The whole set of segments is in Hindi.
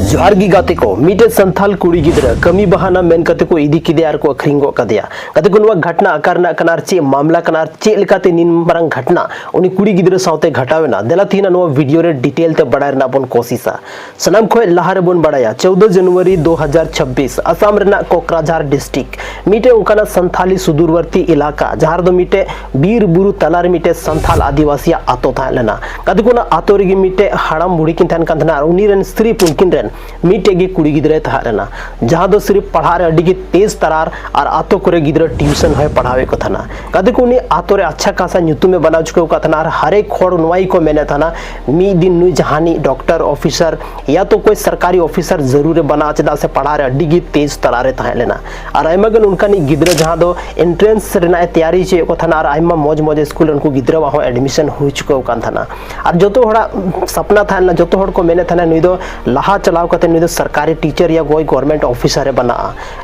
जोहार गी गाते को मीटे संथाल कुड़ी गिद्रा कमी बहाना मेन कते को इदी किदेयार को अखरिंगो कदिया कते को घटना आकारना कनार चे मामला कनार चे लेकाते निन मारंग घटना उनी कुड़ी गिद्रा सावते घटावेना देला थीना नो वीडियो रे डिटेल ते बडाय रना बन कोशिशा सनम खोय लहारे बन बडाया 14 जनवरी 2026 असम रेना कोकराझार डिस्ट्रिक्ट मीटे उनकाना संथाली सुदूरवर्ती इलाका जहार दो मीटे बीर बुरु तलार मीटे संथाल आदिवासी आतो थालेना कते को ना आतो रेगी मीटे हाड़ाम बुढ़ी किन थान कांथना उनी रेन स्त्री पुनकिन रेन मीटे गी कुड़ी गिद्रे थारेना जहां दो सिर्फ पढ़ा रे अडी तेज तरार और आतो करे गिद्रे ट्यूशन है पढ़ावे को थाना कदे को उनी आतो रे अच्छा खासा ᱧᱩᱛᱩᱢ में बनाव चुके का थाना हर एक खोड़ नवाई को मेने थाना मी दिन नुई जहानी डॉक्टर ऑफिसर या तो कोई सरकारी ऑफिसर जरूर बना चदा से पढ़ा रे अडी तेज तरारे थालेना और आयमागन उनका नि गिद्रे जहां दो एंट्रेंस रेना तैयारी चे को थाना और आयमा मौज मौज स्कूल उनको गिद्रे वा एडमिशन हो चुके का थाना और जतो होड़ा सपना थाना जतो होड़ को मेने थाना नुई दो लहा चलाव कते नुई दो सरकारी टीचर या कोई गवर्नमेंट ऑफिसर बना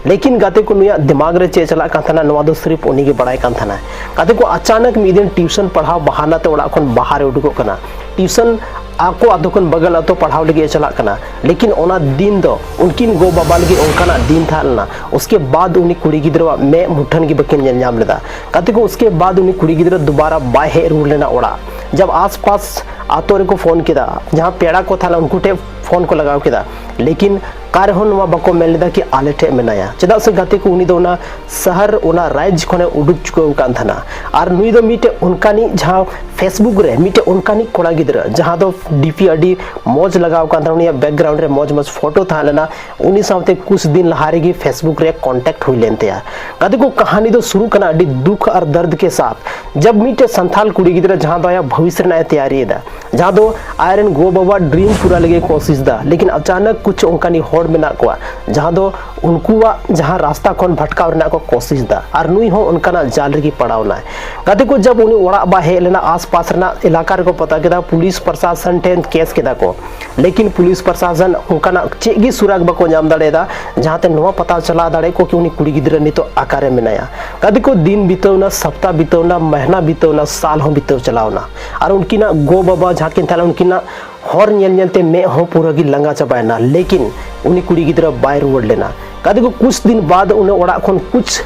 लेकिन गाते को नुया दिमाग रे चे चला थाना नवा दो सिर्फ उनी के बड़ाई कान थाना गाते को अचानक मिदिन ट्यूशन पढ़ाव बहाना ते ओड़ा खन बाहर उडुको कना ट्यूशन आको आदोकन बगल तो पढ़ाव लगे चला कना लेकिन ओना दिन दो उनकिन गो बाबा लगे उनकाना दिन थालना उसके बाद उनी कुड़ी गिद्रा में मुठन की बकिन नाम लेदा गाते को उसके बाद उनी कुड़ी गिद्रा दोबारा बाय हे रूल लेना ओड़ा जब आसपास आतो रे को फोन किदा जहां पेड़ा को था उनको टे फोन को लगाव किदा लेकिन कारहन वा बको मेल लेदा कि आले ठे मेनाया चदा से गाते को उनी दो ना शहर ओना राज्य खने उडुक चुको कान थाना और नुई दो मीटे उनकानी जहां फेसबुक रे मीटे उनकानी कोड़ा गिद्रा जहां दो डीपी अडी मौज लगाव कान थाना उनी बैकग्राउंड रे मौज मौज फोटो था लेना उनी साथे कुछ दिन लहारे की फेसबुक रे कांटेक्ट हुई लेनते या गाते को कहानी दो शुरू करना अडी दुख और दर्द के साथ जब मीटे संथाल कुड़ी गिद्रा जहां दो या भविष्य ना तैयारी दा जहां दो आयरन गो बाबा ड्रीम पूरा लगे कोशिश दा लेकिन अचानक कुछ उनकानी होड़ में ना को जहां दो उनकुआ जहां रास्ता खन भटकाव रना को कोशिश दा और नुई हो उनकाना जाल रे पड़ावना गाते को जब उनी ओड़ा बा हे लेना आसपास रना इलाका रे को पता केदा पुलिस प्रशासन टेन केस केदा को लेकिन पुलिस प्रशासन उनकाना चेगी सुराग बको नाम दाड़ेदा जहां ते नवा पता चला दाड़े को कि उनी कुड़ी गिद्रा नितो आकारे मेनाया गाते को दिन बितौना सप्ताह बितौना महीना बितौना साल हो बितौ चलावना और उनकिना गो बाबा जहां किन थाला उनकिना हर नेलते में हो पूरा की लंगा चबायना लेकिन उनी कुड़ी गिद्रा बाय रुवड़ लेना गाते को कुछ दिन बाद उन्हें ओड़ा खन कुछ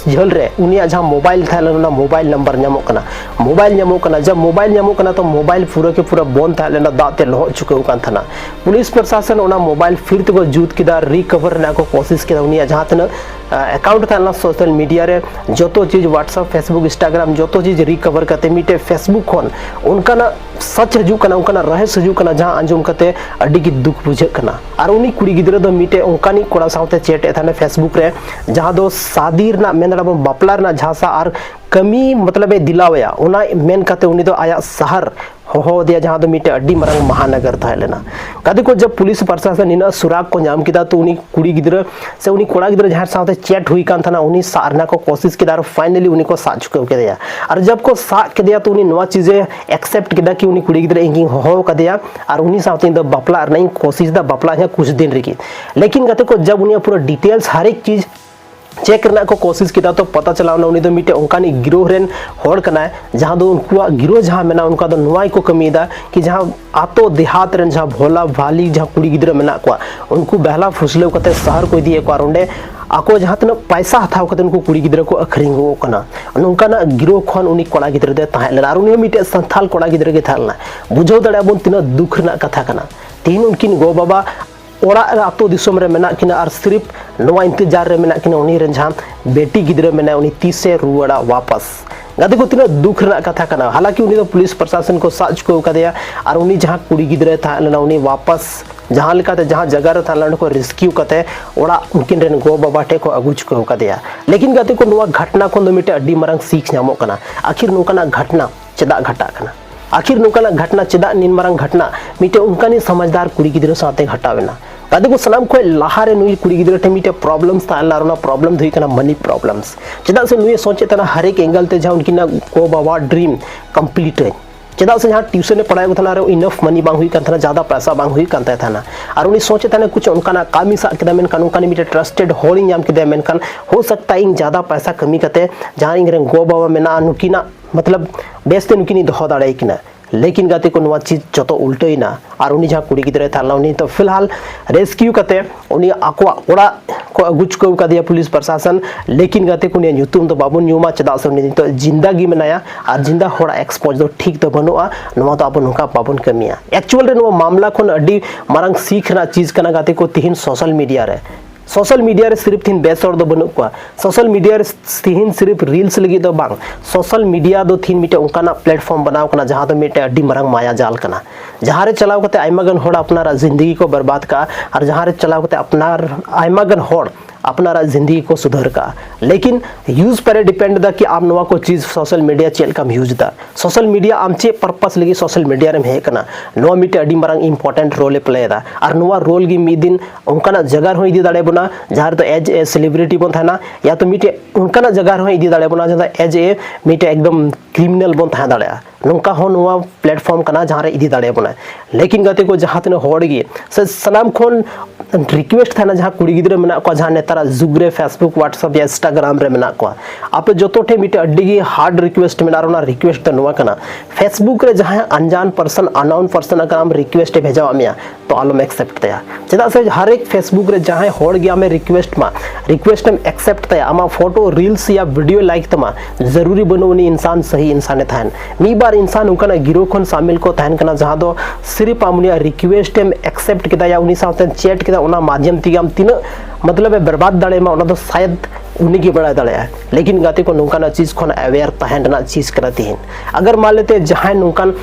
झल रे उनिया जहां मोबाइल था लेना मोबाइल नंबर नामो कना मोबाइल नामो कना जब मोबाइल नामो कना तो मोबाइल पूरा के पूरा बंद था लेना दाते लहो चुके कान थाना पुलिस प्रशासन ओना मोबाइल फिर तो जूत किदा रिकवर ना को कोशिश किदा उनिया जहां तना अकाउंट था सोशल मीडिया रे जोतो चीज व्हाट्सएप फेसबुक इंस्टाग्राम जोतो चीज रिकवर करते मीटे फेसबुक खन उनका ना सच हजू कना उनका रहस्य हजू कना जहां अंजुम करते अडी की दुख बुझे कना और उनी कुड़ी गिद्रा दो मीटे उनकानी कोड़ा साथे चैट थाने फेसबुक रे जहां दो शादी ना मेनड़ा बापला ना झासा और कमी मतलब दिलावया उना मेन करते उनी दो आया शहर हो दिया जहां दो मीटे अड्डी मरंग महानगर था लेना कदे को जब पुलिस प्रशासन इना सुराग को नाम किदा तो उनी कुड़ी गिद्रा से उनी कोड़ा गिद्रा जहां साथे चैट हुई कान था ना उनी सारना को कोशिश किदा और फाइनली उनी को साथ चुके के दिया और जब को साथ के दिया तो उनी नवा चीजें एक्सेप्ट किदा कि उनी कुड़ी गिद्रा इंगिंग हो का दिया और उनी साथे दो बापला नहीं कोशिश दा बापला है कुछ दिन रही लेकिन गते को जब उनी पूरा डिटेल्स हर एक चीज चेक करना को कोशिश किया तो पता चला उनी दो मीटे उनकानी गिरोह रेन होड़ कना जहां दो उनका गिरोह जहां मेना उनका दो नुआई को कमी दा कि जहां आतो देहात रेन जहां भोला भाली जहां कुड़ी गिद्रा मेना को उनको बहला फुसले कते शहर को दिए को ओंडे आको जहां तना पैसा हथाव कते उनको कुड़ी गिद्रा को अखरिंगो कना उनकाना गिरोह खन उनी कोड़ा गिद्रा दे ताहेला और उनी मीटे संथाल कोड़ा गिद्रा के थालना बुझो दड़ा बन तिना दुख ना कथा कना तीन उनकिन गो बाबा ओड़ा आतो दिसोम रे मेना किना और सिर्फ नवा इंतजार रे मेना किना उनी रेन जहां बेटी गिद्रा मेना उनी तीसे रुवड़ा वापस गाते को तीना दुख रे कथा कना हालांकि उनी तो पुलिस प्रशासन को साथ को कदिया और उनी जहां कुड़ी गिद्रा था लेना उनी वापस जहां लेकाते जहां जगह रे था लंड को रेस्क्यू कते ओड़ा उनकिन रेन गो बाबा टे को अगुच को कदिया लेकिन गाते को नवा घटना को दो मिटे अड्डी मरंग सीख नामो कना आखिर नोकाना घटना चदा घटा कना आखिर नोकाना घटना चदा निन मरंग घटना मिटे उनकानी समझदार कुड़ी गिद्रा साथे घटावेना गाते को सनाम को लहारे नुई कुड़ी गिद्रा टे मीटे प्रॉब्लम्स था लारना प्रॉब्लम धुई कना मनी प्रॉब्लम्स चदा से नुई सोचे तना हर एक एंगल ते जहां उनकी ना गो बाबा ड्रीम कंप्लीट है चदा से जहां ट्यूशन पढ़ाई को था इनफ मनी बांग हुई था ज्यादा पैसा बांग हुई था और उन्हें सोचे था कुछ उनका कामी सा के मेनकान उनका मीटे ट्रस्टेड होड़ नाम के मेनकान हो सकता है इन ज्यादा पैसा कमी करते जहां इन गो बाबा मेना नुकिना मतलब बेसते नुकिनी दो दाड़े किना लेकिन गाते को नवा चीज जतो उल्टोइना और उनी जहां कुड़ी गिद्रे थाला उनी तो फिलहाल रेस्क्यू कते उनी आकवा ओड़ा को अगुच को कदिया पुलिस प्रशासन लेकिन गाते को ᱧᱩᱛᱩᱢ ᱫᱚ ᱵᱟᱵᱚᱱ ᱧᱩᱢᱟ ᱪᱮᱫᱟᱜ ᱥᱮ ᱩᱱᱤ ᱱᱤᱛᱚᱜ ᱡᱤᱱᱫᱟ ᱜᱮ ᱢᱮᱱᱟᱭᱟ ᱟᱨ ᱡᱤᱱᱫᱟ ᱦᱚᱲᱟᱜ ᱮᱠᱥᱯᱳᱡ ᱫᱚ ᱴᱷᱤᱠ ᱫᱚ ᱵᱟᱹᱱᱩᱜᱼᱟ ᱱᱚᱣᱟ ᱫᱚ ᱟᱵᱚ ᱱᱚᱝᱠᱟ ᱵᱟᱵᱚᱱ ᱠᱟᱹᱢᱤᱭᱟ ᱮᱠᱪᱩअल ᱨᱮ ᱱᱚᱣᱟ ᱢᱟᱢᱞᱟ ᱠᱷᱚᱱ ᱟᱹᱰᱤ ᱢᱟᱨᱟᱝ ᱥᱤᱠᱷ ᱨᱮᱱᱟᱜ चीज ᱠᱟᱱᱟ गाते को तिहिन सोशल मीडिया रे सिर्फ तीन बेस और दो बनुक को सोशल मीडिया रे तीन सिर्फ रील्स लगी दो बांग सोशल मीडिया दो तीन मिटे उनका प्लेटफॉर्म बनाव कना जहां दो मिटे अड्डी मरंग माया जाल कना जहां रे चलाव कते आइमागन होड़ अपना जिंदगी को बर्बाद का और जहां रे चलाव कते अपना आइमागन होड़ अपना जिंदगी को सुधर का लेकिन यूज पर डिपेंड दा कि आप नवा को चीज सोशल मीडिया चेल कम यूज दा सोशल मीडिया आम चे पर्पस लगी सोशल मीडिया रे हे कना नवा मिटे अड्डी मरंग इंपॉर्टेंट रोल प्ले दा और नवा रोल गी मी दिन उनका जगह हो इदी दाड़े बना जहां तो एज ए सेलिब्रिटी बन थाना या तो मिटे उनका जगह हो इदी दाड़े बना जहां एज ए मिटे एकदम क्रिमिनल बन था दाड़े नौका हो नवा प्लेटफॉर्म कना जहां रे इदी दाड़े बना लेकिन गाते को जहां तने होड़ गी से सनाम खोन रिक्वेस्ट थाना जहां कुड़ी गिद्रे मेना को जहां नेतारा जुगरे फेसबुक व्हाट्सएप या इंस्टाग्राम रे मेना को आपे जतो ठे मिटे अड्डी गी हार्ड रिक्वेस्ट मेना रोना रिक्वेस्ट तो नवा कना फेसबुक रे जहां अनजान पर्सन अननोन पर्सन अगर हम रिक्वेस्ट भेजावा मिया तो आलम एक्सेप्ट तया चेदा से हर एक फेसबुक रे जहां होड़ गी हमें रिक्वेस्ट में एक्सेप्ट तया आमा फोटो रील्स या वीडियो लाइक तमा जरूरी बनोनी इंसान सही इंसान थान मी बार इंसान उनका गिरो खन शामिल को थान कना जहां दो सिर्फ आमुनिया रिक्वेस्ट में एक्सेप्ट किदा या उनी साथे चैट किदा उना माध्यम ती हम तीन मतलब बर्बाद दाड़े मा उना तो शायद उन्हीं की बड़ा दाड़े लेकिन गाते को नुका चीज खन अवेयर तहन चीज करती हैं अगर मान लेते जहां नुकान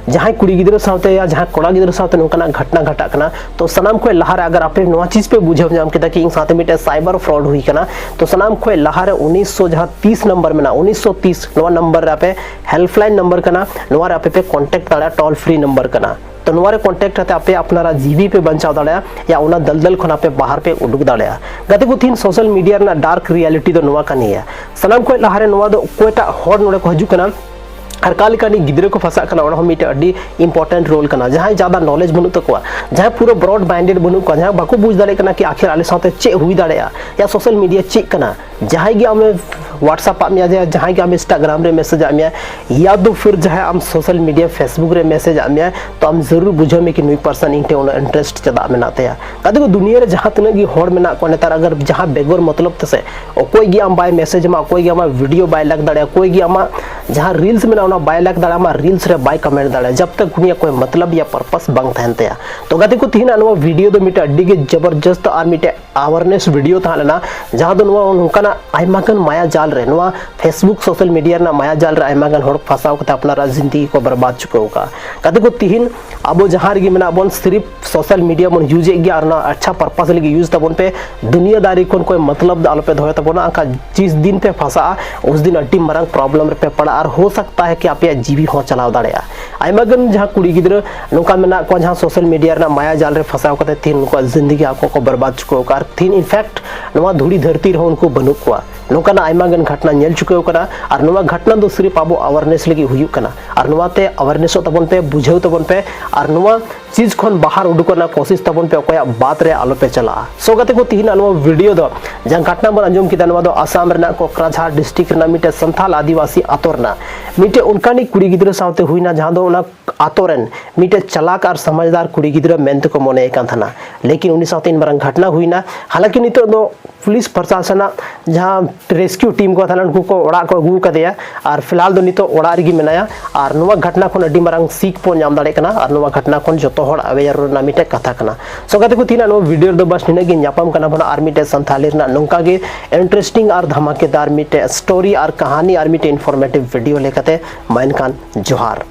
जहां कुड़ी गिद्रा साथे या जहां कोड़ा गिद्रा साथे नुकाना घटना घटा कना तो सनाम को लहार अगर आपे नवा चीज पे बुझे जाम केदा कि साथे मिटे साइबर फ्रॉड हुई कना तो सनाम को लहार 1930 नंबर में ना 1930 नवा नंबर आपे हेल्पलाइन नंबर कना नवा आपे पे कांटेक्ट दाड़ा टोल फ्री नंबर कना तो नवारे कांटेक्ट हते आपे अपना जीवी पे बचाव दाड़ा या उना दलदल खन आपे बाहर पे उडुक दाड़ा गते को तीन सोशल मीडिया ना डार्क रियलिटी दो नवा कनी है सनाम को लहारे नवा दो कोटा होड़ नोडे को हजू कना हर काल कानी गिद्रे को फसा कना ओना मिटे अड्डी इंपॉर्टेंट रोल कना जहां ज्यादा नॉलेज बनु तकवा जहां पूरा ब्रॉड माइंडेड बनु को जहां बाको बुझ दाड़े कना कि आखिर आले साथे चे हुई दाड़े या सोशल मीडिया चे कना जहां गे हमें व्हाट्सएप आमिया जहां गे हम इंस्टाग्राम रे मैसेज आमिया या तो फिर जहां हम सोशल मीडिया फेसबुक रे मैसेज आमिया तो हम जरूर बुझो में कि नुई पर्सन इनटे ओना इंटरेस्ट चदा मेनाते या कदे को दुनिया रे जहां तने गी होड़ मेना को नेतार अगर जहां बेगोर मतलब तसे कोई गे हम बाय मैसेज मा कोई गे हम वीडियो बाय लग दाड़े कोई गे हम जहां रील्स में ना बाय लग दाड़ा मा रील्स रे बाय कमेंट दाड़ा जब तक दुनिया कोई मतलब या पर्पस बंग थानते या तो गाते को तीन अनवा वीडियो दो मिटे अड्डी के जबरदस्त और मिटे अवेयरनेस वीडियो था लेना जहां दो नवा उनका आइमागन माया जाल रे नवा फेसबुक सोशल मीडिया ना माया जाल रे आइमागन होड़ फसाव कते अपना जिंदगी को बर्बाद चुको का गाते को तीन अब जहां गे मेना बन सिर्फ सोशल मीडिया बन यूज गया और ना अच्छा पर्पस लगी यूज तबन पे दुनियादारी कोन कोई मतलब आलो पे धोय तबन आका जिस दिन पे फसा उस दिन अड्डी मरंग प्रॉब्लम रे पे पड़ा और हो सकता है कि आप जीवी हो चलाव दाड़े आइमागन जहां कुड़ी गिद्रा नोका मेना को जहां सोशल मीडिया ना माया जाल रे फसाव कते तीन उनको जिंदगी आको को बर्बाद चुको कार तीन इनफैक्ट नवा धुड़ी धरती रे उनको बनु को नोका ना आइमागन घटना नेल चुको कना और नवा घटना दो सिर्फ आबो अवेयरनेस लगी हुयु कना और नवा ते अवेयरनेस तबन पे बुझाव तबन पे और नवा चीज खन बाहर उडुकना कोशिश तबन पे कोया बात रे आलो पे चला सो गते को तीन नवा वीडियो दो जहां घटना बन अंजम किदा नवा दो आसाम रे ना कोकराझार डिस्ट्रिक्ट रे ना मिटे संथाल आदिवासी आतोरना मिटे उनकानी कुड़ी गिद्रा साथे हुइना जहां दो उना आतोरन मिटे चलाक और समझदार कुड़ी गिद्रा मेनते को मने एकान थाना लेकिन उनी साथे इन मरंग घटना हुइना हालांकि नितो दो पुलिस प्रशासन जहां रेस्क्यू टीम को थाना उनको को ओड़ा को अगू कदेया और फिलहाल दो नितो ओड़ा रगी मेनाया और नवा घटना खन अड्डी मरंग सीख पो नाम दाड़े कना और नवा घटना खन जतो होड़ अवेयर ना मिटे कथा कना सो गाते को तीना नो वीडियो दो बस निने गे न्यापम कना बना और मिटे संथाली ना नोंका गे इंटरेस्टिंग और धमाकेदार मिटे स्टोरी और कहानी और मिटे इंफॉर्मेटिव वीडियो लेकते माइन कान जोहार।